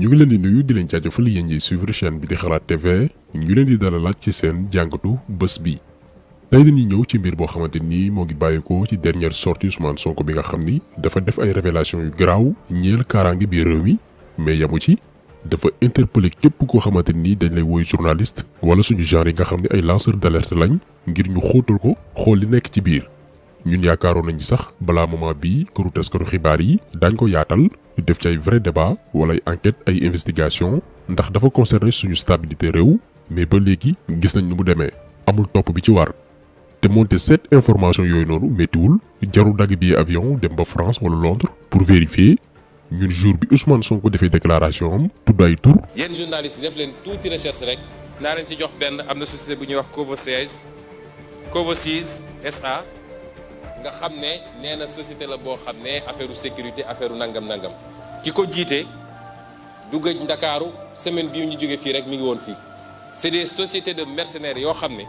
ñu ngi leen di nuyu di leen jaajëfal yéen ñiy suivre chaîne bi di Xalaat TV ñu leen di dalalaat ci seen jàngatu bés bi. tey dañuy ñëw ci mbir boo xamante ni moo ngi bàyyeekoo ci dernière sortie Ousmane Sonko bi nga xam ni dafa def ay révélation yu garaaw ñeel kaaraange biir réew mi mais yamu ci dafa interpeller képp koo xamante ni dañ lay woy journaliste wala suñu genre yi nga xam ne ay lanceur d'alerte lañ ngir ñu xóotal ko xool li nekk ci biir. ñun yaakaaroon nañ ci sax balaa moment bii këru taskatu xibaar yi daañ ko yaatal def ci ay vrai débat wala ay enquête ay investigation ndax dafa concerner suñu stabilité réew mais ba léegi gis nañ ni mu demee amul topp bi ci war te monter cette information yooyu noonu méttiwul jarul dagg bi avion dem ba France wala Londres pour vérifier ñun jour bi Ousmane Sonko defee déclaration am tudd ay tur. yéen journalistes yi def leen tuuti recherche rek naa leen ci jox benn am na société bu ñuy wax Covosis SA. nga xam ne nee na société la boo xam ne affaire sécurité affaire nangam ki ko jiite du gëj Ndakaaru semaine bii ñu jógee fii rek mi ngi woon fii c'est des sociétés de mercenaires yoo xam ne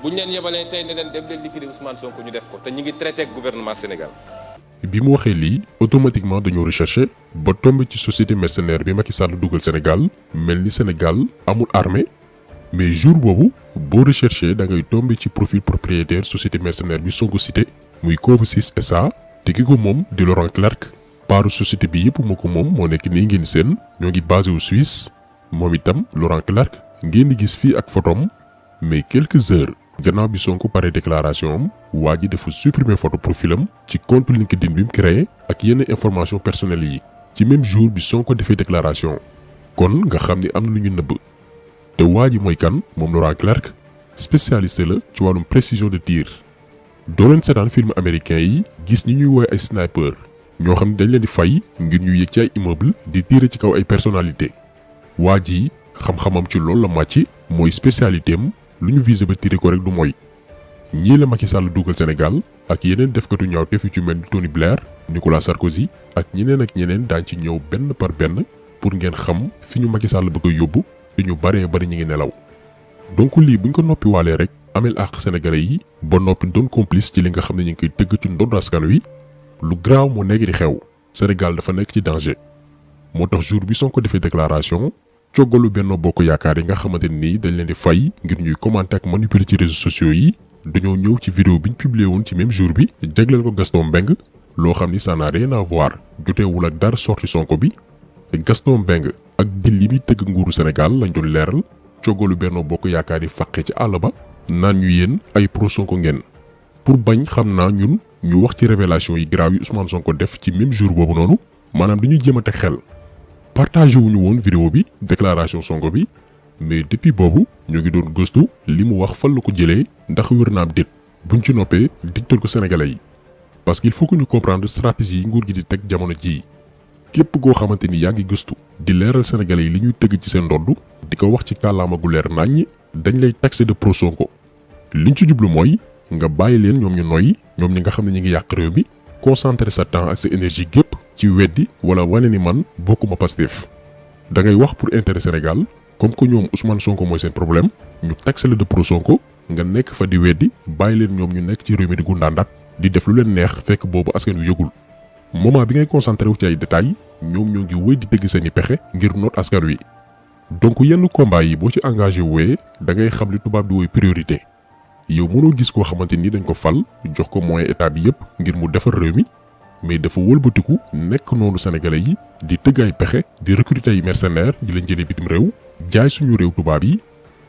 buñ leen yebalee tey ne leen dem leen liquider Ousmane Sonko ñu def ko te ñu ngi traité ak gouvernement Sénégal. bi mu waxee lii automatiquement dañoo recherché ba tombé ci société mercenaire bi Macky Sall dugal Sénégal mel ni Sénégal amul armée mais jour boobu boo recherché da ngay tombé ci profil propriétaire société mercenaire bi Sonko cité. muy Covosis SA te ki ko moom di Laurent Clerc paaru société bi yëpp moo ko moom moo nekk nii ngeen seen ñoo ngi basé wu Suisse moom itam Laurent Clerc ngeen di gis fii ak photom mais quelques heures gannaaw bi Sonko pare déclaration am waa ji dafa supprimer photo profilam ci compte LinkedIn bi mu créé ak yenn information personnelles yi ci même jour bi Sonko defee déclaration kon nga xam ni am na lu ñu nëbb te waa ji mooy kan moom Laurent Clerc spécialiste la ci wàllum précision de tir. doo leen seetaan film américain yi gis ñi ñuy woowee ay sniper ñoo xam ne dañ leen di fay ngir ñu yéeg ci ay immeuble di tirer ci kaw ay personnalité waa ji xam-xamam ci loolu la màcc mooy spécialité am lu ñu visé ba tirer ko rek du mooy. ñii la Macky Sall dugal Sénégal ak yeneen defkatu ñaawteef yu ci mel ni Tony Blair Nicolas Sarkozy ak ñeneen daañ ci ñëw benn par benn pour ngeen xam fi ñu Macky Sall bëgg a yóbbu te ñu baree bari ñu ngi nelaw donc lii buñ ko noppi waalee rek. amel ak sénégalais yi ba noppi doon complice ci li nga xam ne ñu ngi koy tëgg ci ndodd askan wi lu graaw moo nekk di xew Sénégal dafa nekk ci danger moo tax jour bi Sonko defee déclaration coggalu Benno Bokk Yaakaar yi nga xamante ni dañ leen di fay ngir ñuy commenter ak manipuler ci réseaux sociaux yi dañoo ñëw ci vidéo bi ñu publié woon ci même jour bi jagleel ko Gaston Mbengue loo xam ni ça n'a rien à voir joteewul ak dara sorti Sonko bi Gaston Mbengue ak dil yi muy tëgg nguuru Sénégal lañ doon leeral coggalu Benno Bokk Yaakaar yi fàqee ci àll ba naan ñu yéen ay pro Sonko ngeen pour bañ xam naa ñun ñu wax ci révélation yi graaw yi Ousmane Sonko def ci même jour boobu noonu maanaam dañuy jéem a teg xel partagé wuñu woon vidéo bi déclaration Sonko bi mais depuis boobu ñu ngi doon gëstu li mu wax fan la ko jëlee ndax wér na am déet buñ ci noppee digtal ko sénégalais yi parce qu'il faut que ñu comprendre stratégie yi nguur gi di teg jamono jii képp koo xamante ni yaa ngi gëstu di leeral sénégalais yi li ñuy tëgg ci seen ndodd di ko wax ci kàllaama gu leer naññ dañ lay taxé de pro Sonko liñ ci jublu mooy nga bàyyi leen ñoom ñu noyyi ñoom ñi nga xam ne ñu ngi yàq réew mi concentrer sa temps ak sa énergie gépp ci weddi wala wane ni man bokkuma Pastef da ngay wax pour intérêt Sénégal comme que ñoom Ousmane Sonko mooy seen problème ñu taxé la de pro Sonko nga nekk fa di weddi bàyyi leen ñoom ñu nekk ci réew mi di gundaandaat di def lu leen neex fekk boobu askan wi yëgul moment bi ngay concentré wu ci ay détails ñoom ñoo ngi wéy di dégg seeni pexe ngir noot askan wi. donc yenn combat yi boo ci engagé wooyee da ngay xam li tubaab di woy priorité yow mënoo gis koo xamante ni dañ ko fal jox ko moyen état bi yépp ngir mu defar réew mi mais dafa wëlbatiku nekk noonu sénégalais yi di tëgg ay pexe di recruter ay mercenaires di leen jëlee bitim réew jaay suñu réew tubaab yi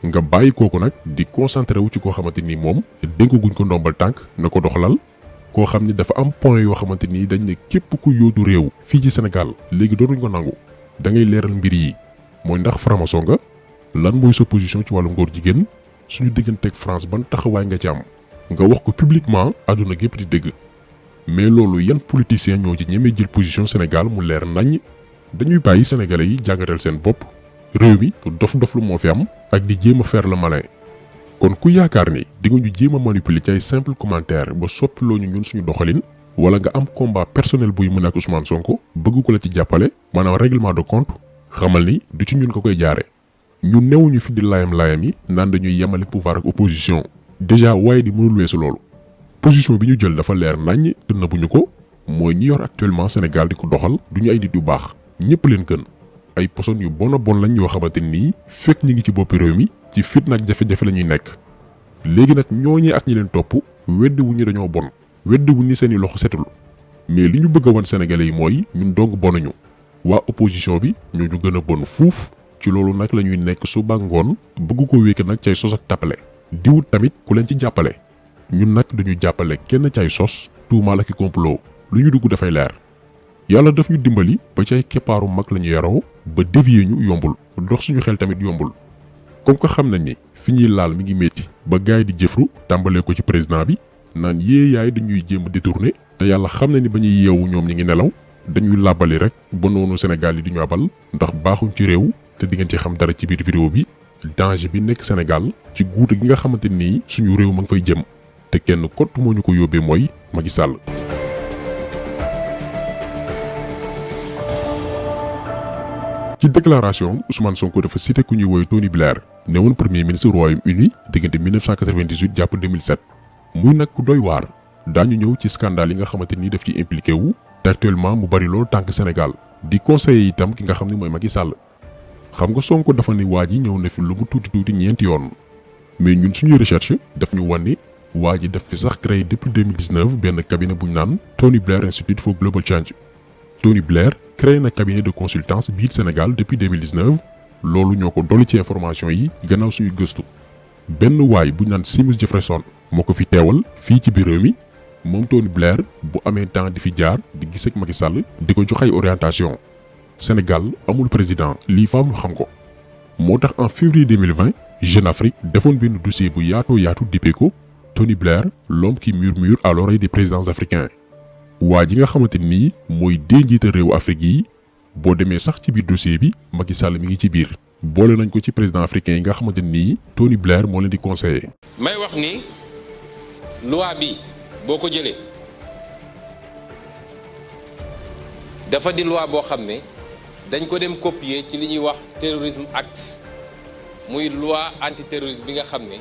nga bàyyi kooku nag di concentré wu ci koo xamante ni moom dénkaguñ ko ndombal tànk na ko doxalal koo xam ni dafa am point yoo xamante ni dañ ne képp ku yóodu réew fii ci Sénégal léegi dootuñ ko nangu da ngay leeral mbir yi. mooy ndax franc-maçon nga lan mooy sa position ci wàllu ngóor jigéen suñu digganteeg France ban taxawaay nga ci am nga wax ko publiquement àdduna gépp di dégg mais loolu yan politiciens ñoo ci ñemee jël position Sénégal mu leer naññ dañuy bàyyi sénégalais yi jàngatal seen bopp réew mi dof-dof lu moo fi am ak di jéem a faire le malin kon ku yaakaar ni di nga ñu jéem a manipuler ci ay simple commentaire ba soppiloo ñu ñun suñu doxalin wala nga am combat personnel buy mën ak Ousmane Sonko bëgg ko la ci jàppale maanaam règlement de compte xamal ni du ci ñun ko koy jaare ñu newuñu fi di layam yi naan dañuy yemale pouvoir ak opposition déjà waaye di mënul weesu loolu position bi ñu jël dafa leer naññ te nëbbuñu ko mooy ñi yor actuellement Sénégal di ko doxal duñu ay nit yu baax ñëpp leen gën ay poson yu bon lañ yoo xamante ni fekk ñi ngi ci bopp réew mi ci fitna ak jafe-jafe la ñuy nekk. léegi nag ñooñee ak ñi leen topp weddi wu ñu dañoo bon weddi wu ni seeni loxo setul mais li ñu bëgg a wan sénégalais yi mooy ñun dong bonuñu waa opposition bi ñoo ñu gën a bon fuuf. ci loolu nag la ñuy nekk suba ngoon bëgg ko wékk nag cay sos ak tappale di wut tamit ku leen ci jàppale ñun nag duñu jàppale kenn cay sos tuumaal ak complot lu ñu dugg dafay leer. yàlla daf ñu dimbali ba cay keppaaru mag la ñu yaroo ba dévier ñu yombul dox suñu xel tamit yombul comme que xam nañ ni fi ñuy laal mi ngi métti ba gars yi di jëfru tàmbalee ko ci président bi naan yee yaay dañuy jéem a détourné te yàlla xam na ni ba ñuy yeewu ñoom ñi ngi nelaw dañuy làbbali rek ba noonu Sénégal yi di ñu abal ndax baaxuñ ci réew te di ngeen ci xam dara ci biir vidéo bi danger bi nekk Sénégal ci guute gi nga xamante ni suñu réew ma ngi fay jëm te kenn kott moo ñu ko yóbbee mooy Macky Sall. ci déclaration Ousmane Sonko dafa cité ku ñuy woy Tony Blair ne woon premier ministre Royaume-Uni diggante 1998 jàpp 2007 muy nag ku doy waar daañu ñëw ci scandale yi nga xamante ni daf ci impliqué wu te actuellement mu bari loolu tànk Sénégal di conseiller itam ki nga xam ne mooy Macky Sall. xam nga Sonko dafa ne waa ji ñëw na fi lu mu tuuti ñeenti yoon mais ñun suñuy recherche daf ñu wan ni waa ji daf fi sax créé depuis 2019 benn cabinet bu ñu naan Tony Blair Institute for Global Change. Tony Blair créé na cabinet de consultance biir Sénégal depuis 2019 loolu ñoo ko dolli ci information yi gannaaw suñu gëstu benn waay bu ñu naan Seamus Jefferson moo ko fi teewal fii ci biir réew mi moom Tony Blair bu amee temps di fi jaar di gis ak Macky Sall di ko jox ay orientation. Sénégal amul président lii faaw ñu xam ko moo tax en février 2020 Jeune Afrique defoon benn dossier bu yaatu dippee ko Tony Blair l'homme qui murmure à l'oreille des présidents africains waa ji nga xamante ni mooy dee njiite réewu Afrique yi boo demee sax ci biir dossier bi Macky Sall mi ngi ci biir boole nañ ko ci président africain yi nga xamante ni Tony Blair moo leen di conseiller. may wax ni loi bi boo ko jëlee dafa di loi boo xam ne. dañ ko dem copier ci li ñuy wax terrorisme act muy loi antiterroriste bi nga xam ne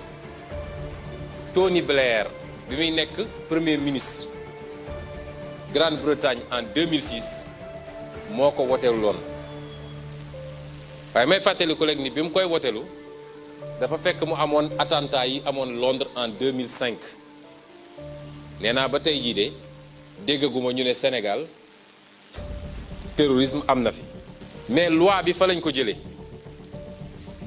Tony Blair bi muy nekk premier ministre Grande-Bretagne en 2006 moo ko woteelu loon waaye may fàttali collègue ni bi mu koy wotelu dafa fekk mu amoon attentat yi amoon Londres en 2005 nee naa ba tey jii de déggaguma ñu ne Sénégal terrorisme am na fi mais loi bi fa lañ ko jëlee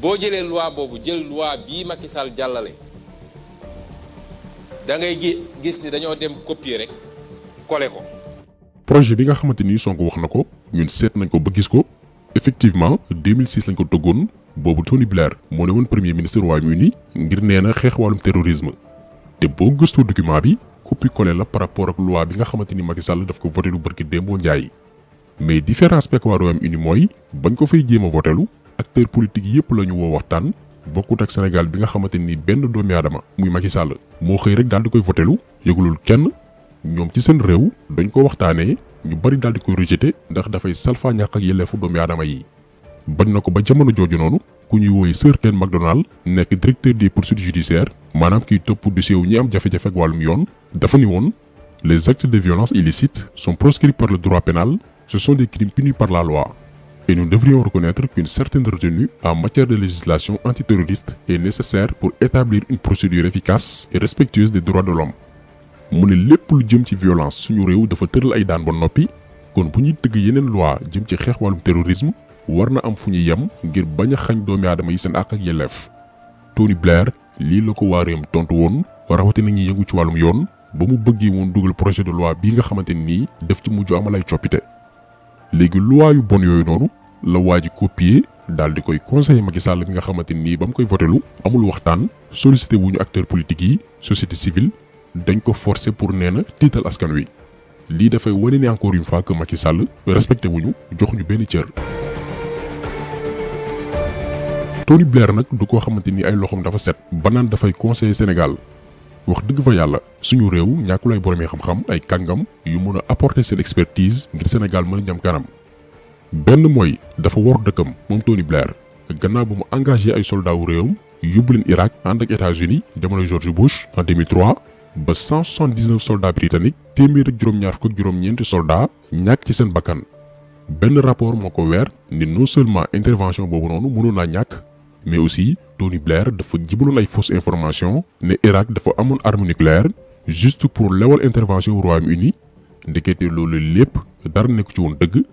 boo jëlee loi boobu jël loi bii Macky Sall jàllale da ngay gis ni dañoo dem copier rek coller ko. projet bi nga xamante ni Sonko wax na ko ñun seet nañ ko ba gis ko effectivement 2006 lañ ko tëggoon boobu Tony Blair moo ne woon premier ministre Royaume-Uni ngir nee na xeex wàllum terrorisme te boo gëstoo document bi copie coller la par rapport ak loi bi nga xamante ni Macky Sall daf ko voté lu barki démboo Njaay. mais différence bi ak waa Royaume-Uni mooy bañ ko fay jéem a votelu acteur politique yépp la ñu woo waxtaan bokkut ak Sénégal bi nga xamante ni benn doomi aadama muy Macky Sall moo xëy rek daal di koy votelu yëgulul kenn ñoom ci seen réew dañ ko waxtaanee ñu bari daal di koy rejeté ndax dafay salfaa ñàkk ak yelleefu doomi aadama yi. bañ na ko ba jamono jooju noonu ku ñuy wooye Sir Ken Macdonald nekk directeur des poursuites judiciaires maanaam kiy topp dossier wu ñi am jafe-jafe ak wàllum yoon dafa ni woon les actes de violence illicites sont proscrits par le droit pénal. Ce sont des crimes punis par la loi. Et nous devrions reconnaître qu'une certaine retenue en matière de législation antiterroriste est nécessaire pour établir une procédure efficace et respectueuse des droits de l'homme. mu ne lépp lu jëm ci violence suñu réew dafa tëral ay daan ba noppi kon bu ñuy tëgg yeneen loi jëm ci xeex wàllum terrorisme war na am fu ñuy yem ngir bañ a xañ doomi aadama yi seen àq ak yelleef. Tony Blair lii la ko waa réewam tontu woon rawatina ñi yëngu ci wàllum yoon ba mu bëggee woon dugal projet de loi bii nga xamante ni daf ci mujj amal ay coppite. léegi loi yu bon yooyu noonu la waa ji copier daal di koy conseiller Macky Sall bi nga xamante ni ba mu koy votelu amul waxtaan sollicité wuñu acteurs politiques yi société civile dañ ko forcer pour nee na tiital askan wi lii dafay wane ne encore une fois que Macky Sall respecté wuñu jox ñu benn cër. Tony Blair nag du koo xamante ni ay loxoom dafa set ba naan dafay conseiller Sénégal wax dëgg fa yàlla suñu réew ñàkkul ay borom xam-xam ay kàngam yu mën a apporter seen expertise ngir Sénégal mën a jëm kanam. benn mooy dafa war dëkkam moom Tony Blair gannaaw ba mu engagé ay soldats wu réewam yóbbu leen Irak ànd ak États-Unis jamono George Bush en 2003 ba 179 soldats britanniques téeméer ak juróom-ñaar fukk ak juróom-ñeenti soldats ñàkk ci seen bakkan benn rapport moo ko weer ni non seulement intervention boobu noonu mënoon naa ñàkk mais aussi Tony Blair dafa jibaloon ay fausse information ne Irak dafa amoon arme nucléaire juste pour lewal intervention au Royaume-Uni. Ndekete loolu lépp dara nekk ci woon dëgg.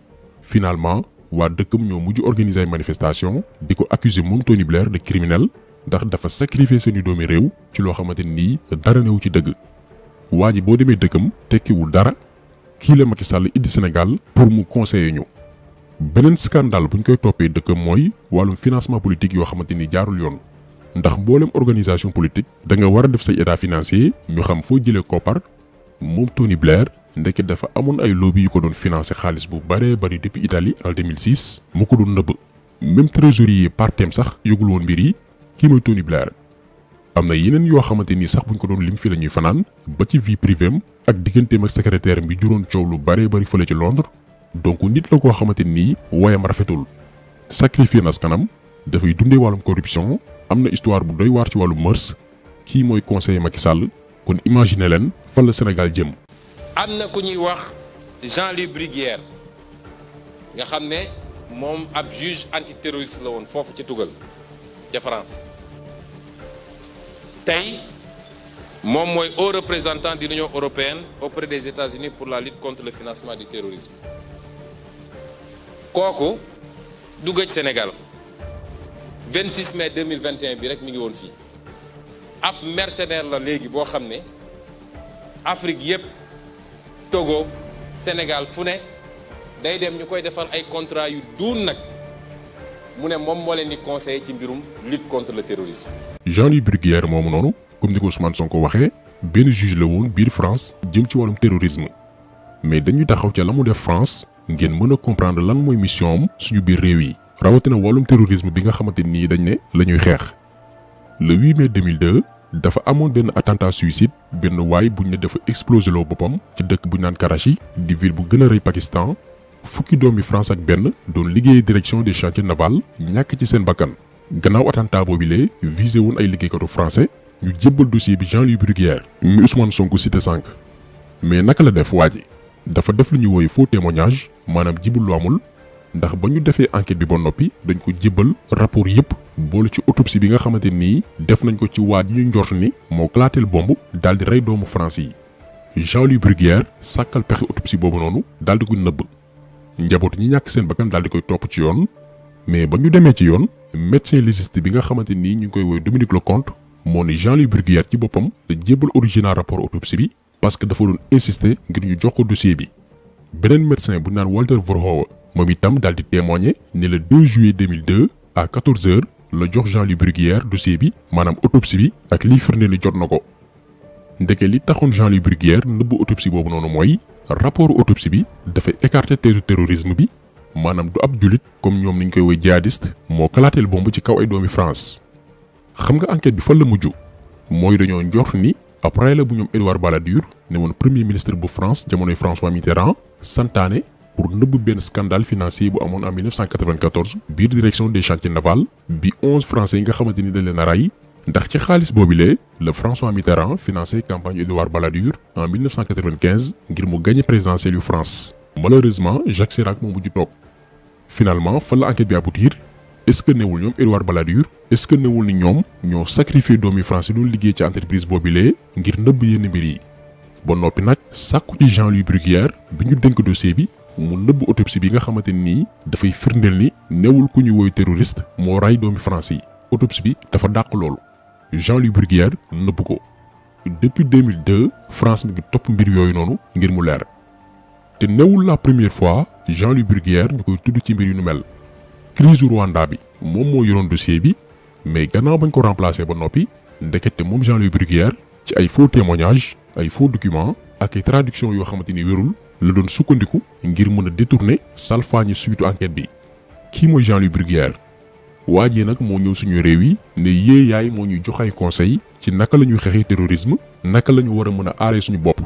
Finalement waa dëkkam ñoo mujj organiser ay manifestation di ko accuser moom Tony Blair de criminel ndax dafa sacrifier seeni doomi réew ci loo xamante nii dara newu ci dëgg. waa ji boo demee dëkkam tekkiwul dara kii la Macky Sall indi Sénégal pour mu conseiller ñu. beneen scandale bu ñu koy toppee dëkkam mooy wàllum financement politique yoo xamante ni jaarul yoon ndax mboolem organisation politique da nga war a def say état financier ñu xam foo jëlee koppar. moom Tony Blair ndeke dafa amoon ay lobby yu ko doon financer xaalis bu bare bari depuis Italie en 2006 mu ko doon nëbb. même trésorier partem sax yëgul woon mbir yi kii mooy Tony Blair. am na yeneen yoo xamante ni sax buñ ko doon lim fii la ñuy fanaan ba ci vie privée ak digganteem ak secrétaire bi juróon coow lu bare bari fële ci Londres. donc nit la koo xamante nii woyam rafetul sacrifier na askanam dafay dundee wàllum corruption am na histoire bu doy waar ci wàllu mœurs kii mooy conseiller Macky Sall kon imaginer leen fan la Sénégal jëm. am na ku ñuy wax Jean-Louis Bruguière nga xam ne moom ab juge antiterroriste la woon foofu ci tugal ca France tey moom mooy haut représentant de l'Union européenne auprès des États-Unis pour la lutte contre le financement du terrorisme. kooku du gëj Sénégal 26 mai 2021 bi rek mi ngi woon fii ab mercenaire la léegi boo xam ne Afrique yépp Togo Sénégal fu ne day dem ñu koy defal ay contrat yu duun nag mu ne moom moo leen di conseiller ci mbirum lutte contre le terrorisme. Jean-Louis Bruguière moomu noonu comme ni ko Ousmane Sonko waxee benn juge la woon biir France jëm ci wàllum terrorisme mais dañuy taxaw ca la mu def France. ngeen mën a comprendre lan mooy mission am suñu biir réew yi rawatina wàllum terrorisme bi nga xamante nii dañ ne la ñuy xeex. le 8 mai 2002 dafa amoon benn attentat suicide benn waay buñ ne dafa explosé loo boppam ci dëkk buñ naan Karachi di ville bu gën a rëy Pakistan fukki doomi France ak benn doon liggéey direction des chantiers navals ñàkk ci seen bakkan. gannaaw attentat boobilee visé woon ay liggéeykatu français ñu jébbal dossier bi Jean-Louis Bruguière mi Ousmane Sonko cité sànq mais naka la def waa ji dafa def lu ñuy woy faux témoignage maanaam jibul lu amul ndax ba ñu defee enquête bi ba noppi dañ ko jébbal rapport yépp boole ci autopsie bi nga xamante nii def nañ ko ci waa ji ñu njort ni moo claateel bomb daal di rey doomu France yi. Jean-Louis Bruguière sàkkal pexe autopsie boobu noonu daal di ko nëbb njaboot ñi ñàkk seen bakkan daal di koy topp ci yoon mais ba ñu demee ci yoon médecin légiste bi nga xamante nii ñu ngi koy woy Dominique Leconte moo ne Jean-Louis Bruguière ci boppam la jébbal original rapport autopsie bi parce que dafa doon insister ngir ñu jox ko dossier bi. beneen médecin bu naan Walter Verhoeven moom itam daal di témoigner ne le 2 juillet 2002 à 14h la jox Jean-Louis Bruguière dossier bi maanaam autopsie bi ak liy firnde ni jot na ko. ndeke li taxoon Jean-Louis Bruguière nëbb autopsie boobu noonu mooy rapport autopsie bi dafay écarter teesu terrorisme bi maanaam du ab jullit comme ñoom niñ koy woy jihadiste moo kalaateel bomb ci kaw ay doomi France. xam nga enquête bi fan la mujj mooy dañoo njort ni après la bu ñoom Édouard Balladur ne woon premier ministre bu France jamonoy François Mitterrand santaane pour nëbb benn scandale financier bu amoon en 1994 biir direction des chantiers navals bi 11 français yi nga xamante ni dañ leen a rey ndax ci xaalis boobilee le François Mitterrand financé campagne Édouard Balladur en 1995 ngir mu gagné présidentielle yu France. malheureusement Jacques Chirac moo mujj toog finalement fan la enquête bi aboutir est-ce que newul ñoom Édouard Balladur est-ce que newul ni ñoom ñoo sacrifié doomi France yi doon liggéey ci entreprise boobilee ngir nëbb yenn mbir yi ba noppi nag sàkku ci Jean-Louis Bruguière bi ñu dénk dossier bi mu nëbb autopsie bi nga xamante nii dafay firndeel ni newul ku ñu woy terroriste moo ray doomi France yi autopsie bi dafa dàq loolu Jean-Louis Bruguière nëbb ko depuis 2002 France mi ngi topp mbir yooyu noonu ngir mu leer te newul la première fois Jean-Louis Bruguière ñu koy tudd ci mbir yu nu mel crise Rwanda bi moom moo yoroon dossier bi mais gannaaw bañ ko remplacer ba noppi ndekete moom Jean-Louis Bruguière ci ay faux témoignages ay faux documents ak ay traductions yoo xamante ni wérul la doon sukkandiku ngir mën a détourner salfaañi suite enquête bi kii mooy Jean-Louis Bruguière waa ji nag moo ñëw suñu réew yi ne yee yaay moo ñuy jox ay conseil ci naka la ñuy xeexee terrorisme naka la ñu war a mën a aaree suñu bopp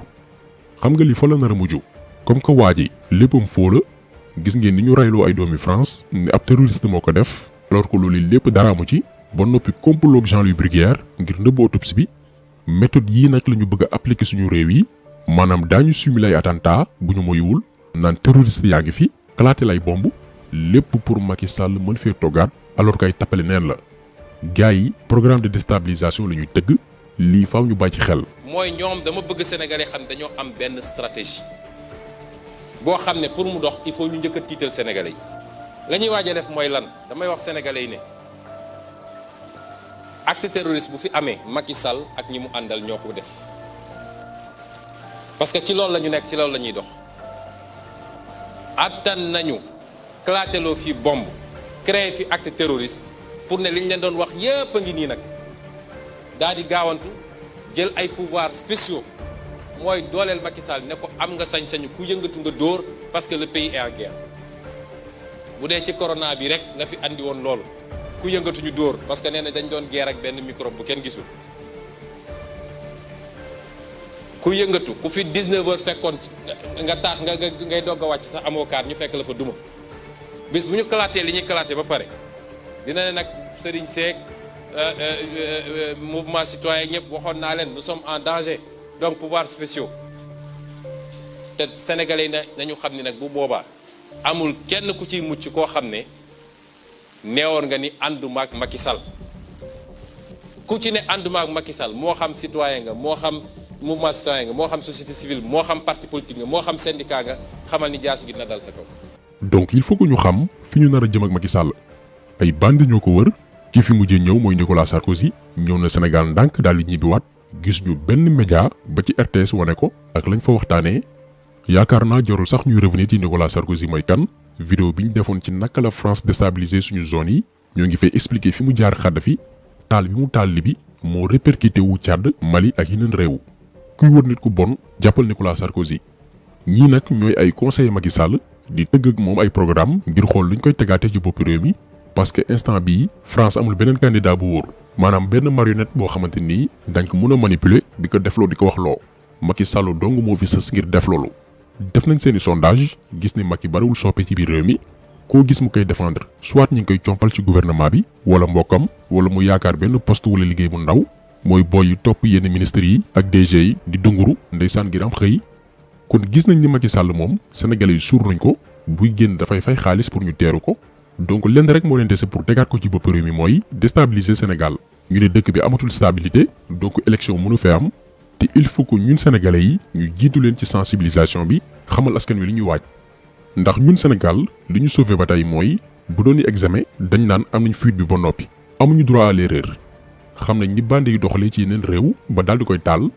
xam nga li fa la nar a mujj comme que waa ji léppam foo la gis ngeen ni ñu reyloo ay doomi France ne ab terroriste moo ko def alors que loolu lépp dara amu ci ba noppi complot ak Jean-Louis Bruguière ngir nëbb autopsie bi méthode yii nag la ñu bëgg a appliquer suñu réew yi maanaam daañu simuler ay attentat bu ñu moywul naan terroriste yaa ngi fi kalaate lay bomb lépp pour Macky Sall mën fee toggaat alors que ay tappale neen la gars yi programme de déstabilisation la ñuy tëgg lii faaw ñu bàyyi ci xel. mooy ñoom dama bëgg Sénégalais xam dañoo am benn stratégie boo xam ne pour mu dox il faut ñu njëkk a tiital Sénégalais yi la ñuy waaj a def mooy lan damay wax Sénégalais yi ne acte terroriste bu fi amee Macky Sall ak ñi mu àndal ñoo ko def parce que ci loolu la ñu nekk ci loolu la ñuy dox attan nañu clateloo fi bombe créé fi acte terroriste pour ne li ñu leen doon wax yépp a ngi nii nag daal di gaawantu jël ay pouvoirs spéciaux mooy dooleel Macky Sall ne ko am nga sañ-sañu ku yëngatu nga dóor parce que le pays est en guerre bu dee ci corona bi rek nga fi andi woon loolu ku yëngatuñu dóor parce que nee na dañ doon guerre ak benn microbe bu kenn gisul ku yëngatu ku fi 19 heures fekkoon nga taat nga ngay dogg a wàcc sax amoo kaar ñu fekk la fa duma bis bu ñu kalaatee li ñuy kalaatee ba pare dina ne nag Serigne Seck mouvement citoyen ñëpp waxoon naa leen nous sommes en danger donc pouvoirs spéciaux te sénégalais yi nañu xam ni nag bu boobaa amul kenn ku ciy mucc koo xam ne neewoon nga ni ànduma ak Macky Sall ku ci ne ànduma ak Macky Sall moo xam citoyen nga moo xam mouvement citoyen nga moo xam société civile moo xam parti politique nga moo xam syndicat nga xamal ni jaas gi na dal sa kaw. donc il faut que ñu xam fi ñu nar a jëm ak Macky Sall ay bandi ñoo ko wër ki fi mujjee ñëw mooy Nicolas Sarkozy ñëw na Sénégal ndànk daal di ñibbiwaat gis ñu benn média ba ci RTS wane ko ak lañ fa waxtaanee yaakaar naa jarul sax ñuy revenir ci Nicolas Sarkozy mooy kan. vidéo bi ñu defoon ci naka la France déstabiliser suñu zone yi ñoo ngi fay expliquer fi mu jaar Kadhafi taal bi mu taal Libye moo répercuté wu Tchad Mali ak yeneen réew kuy wër nit ku bon jàppal Nicolas Sarkozy ñii nag ñooy ay conseillers Macky Sall di tëgg ak moom ay programme ngir xool luñ koy tegaatee ci bopp réew mi parce que instant bii France amul beneen candidat bu wóor maanaam benn marionnette boo xamante nii dañ ko mën a manipuler di ko defloo di ko wax loo Macky Sall dong moo fi sës ngir def loolu. def nañ seeni sondage gis ni Macky bariwul soppe ci biir réew mi koo gis mu koy défendre soit ñi ngi koy compal ci gouvernement bi wala mbokkam wala mu yaakaar benn poste wala liggéey bu ndaw mooy boy yu topp yenn ministres yi ak DG yi di dunguru ndeysaan ngir am xëy kon gis nañ ni Macky Sall moom sénégalais yi suur nañ ko buy génn dafay fay xaalis pour ñu teeru ko donc lenn rek moo leen dese pour tegaat ko ci bopp réew mi mooy déstabiliser Sénégal ñu ne dëkk bi amatul stabilité donc élection mënu fee am te il faut que ñun sénégalais yi ñu jiitu leen ci sensibilisation bi xamal askan wi li ñuy waaj ndax ñun Sénégal li ñu sauvé ba tey mooy bu doon examen dañ naan am nañ fuite bi ba noppi amuñu droit à l'erreur xam nañ ni bande yi doxalee ci yeneen réew ba daal di koy taal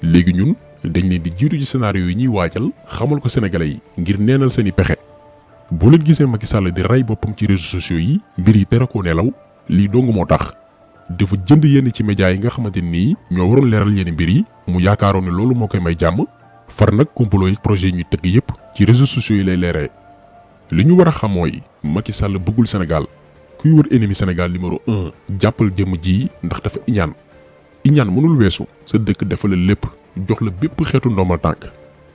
léegi ñun dañ leen di jiitu ci scénario yi ñuy waajal xamal ko sénégalais yi ngir neenal seeni pexe boo leen gisee Macky Sall di rey boppam ci réseaux sociaux yi mbir yi tere ko nelaw lii dong moo tax dafa jënd yenn ci médias yi nga xamante nii ñoo waroon leeral yenn mbir yi mu yaakaaroon ne loolu moo koy may jàmm far nag complot yi projet yi ñuy tëgg yépp ci réseaux sociaux yi lay leeree li ñu war a xam mooy Macky Sall bëggul Sénégal kuy wër ennemi Sénégal numéro 1 jàppal jëmm ji ndax dafa iñaan mënul weesu sa dëkk dafa la lépp jox la bépp xeetu ndombal tànk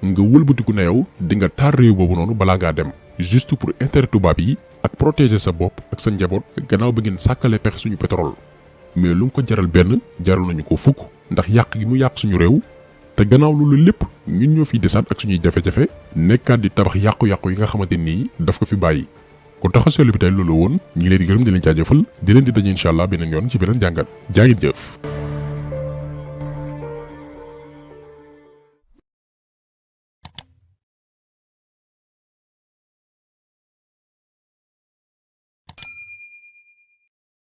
nga wëlbatiku na yow di nga taar réew boobu noonu balaa ngaa dem juste pour intérêt tubaab yi ak protéger sa bopp ak sa njaboot gannaaw ba ngeen sàkkale pexe suñu pétrole mais lu mu ko jaral benn jaral nañu ko fukk ndax yàq gi mu yàq suñu réew te gannaaw loolu lépp ñun ñoo fiy desaat ak suñuy jafe-jafe nekkaat di tabax yàqu-yàqu yi nga xamante nii daf ko fi bàyyi kon taxaw seetlu bi tey loolu woon ñu ngi leen di gërëm di leen jaajëfal di leen di daje incha allah beneen yoon ci beneen jàngat jaa ngeen jëf